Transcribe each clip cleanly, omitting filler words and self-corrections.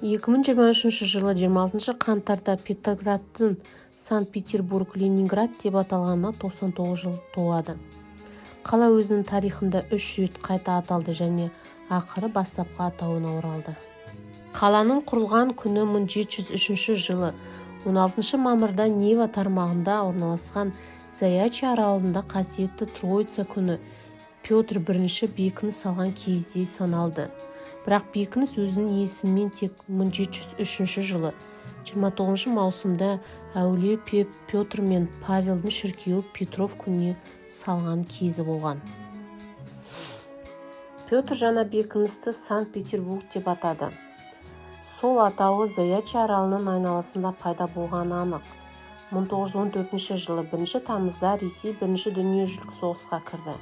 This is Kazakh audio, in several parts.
2023 жылы 26 қаңтарда Петроградтың Санкт-Петербург-Ленинград деп аталғанына 99 жыл толады. Қала өзінің тарихында 3 рет қайта аталды және ақыры бастапқы атауына оралды. Қаланың құрылған күні 1703 жылы 16 мамырда Нева тармағында орналасқан Заячий аралында қасиетті Троица күні Петр I бекініс салған кезде саналды. Бірақ бекініс өзінің есімімен тек 1703 жылы 29 маусымда әулие Петр мен Павелдің шіркеуі Петров күніне салған кезі болған. Петр жаңа бекіністі Санкт-Петербург деп атады. Сол атауы Заячий аралының айналасында пайда болғаны анық. 1914 жылы 1 тамызда Ресей Бірінші дүниежүзілік соғысқа кірді.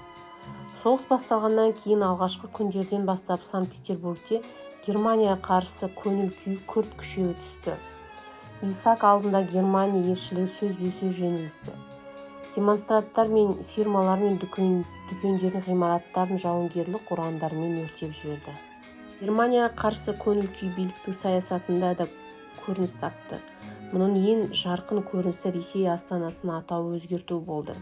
Соғыс басталғаннан кейін алғашқы күндерден бастап Санкт-Петербургте Германияға қарсы көңіл-күй күрт күшейе түсті. Исаак алдында Германия елшілігі сөзбе-сөз жөнелді. Демонстранттар мен фирмалар мен дүкендердің ғимараттарын жауынгерлік ұрандармен өртеп жіберді. Германияға қарсы көңіл-күй биліктің саясатында да көрініс тапты. Мұның ең жарқын көрінісі Ресей астанасын атауы өзгерту болды.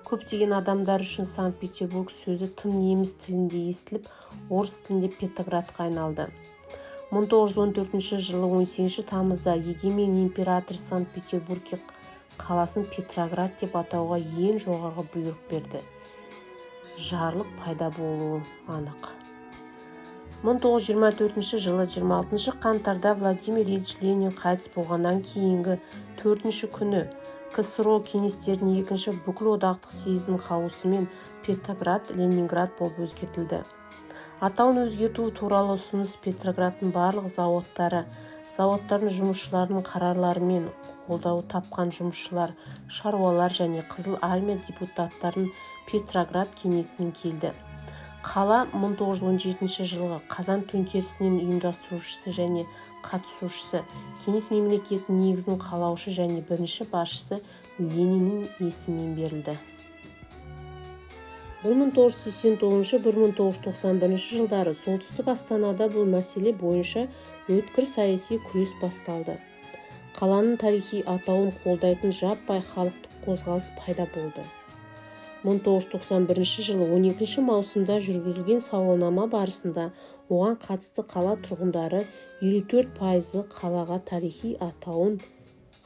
Көптеген адамдар үшін Санкт-Петербург сөзі тым неміс тілінде естіліп, орыс тілінде Петроградқа айналды. 1914 жылы 18 тамызда егемен император Санкт-Петербург қаласын Петроград деп атауға ең жоғарғы бұйрық берді. Жарлық пайда болуы анық. 1924 жылы 26 қаңтарда Владимир Ильич Ленин қайтыс болғаннан кейінгі 4-ші күні КСРО кеңестерінің екінші бүкіл одақтық съездің қаулысымен Петроград, Ленинград болып өзгертілді. Атауын өзгерту туралы ұсыныс Петроградтың барлық зауыттардың жұмысшыларының қарарларымен қолдау тапқан жұмысшылар, шаруалар және Қызыл армия депутаттарын Петроград кеңесінен келді. Қала 1917 жылғы қазан төңкерісінің ұйымдастырушысы және қатысушысы, кеңес мемлекетінің негізін қалаушы және бірінші басшысы Лениннің есімімен берілді. 1989-1991 жылдары солтүстік Астанада бұл мәселе бойынша өткір саяси күрес басталды. Қаланың тарихи атауын қолдайтын жаппай халықтық қозғалыс пайда болды. 1991 жылы 12 маусымда жүргізілген сауалнама барысында оған қатысты қала тұрғындары 54% қалаға тарихи атауын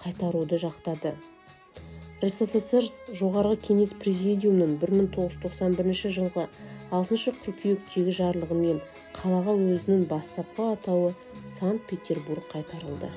қайтаруды жақтады. РСФСР жоғарғы кеңес президиумының 1991 жылғы 6 қыркүйектегі жарлығымен қалаға өзінің бастапқы атауы Санкт-Петербург қайтарылды.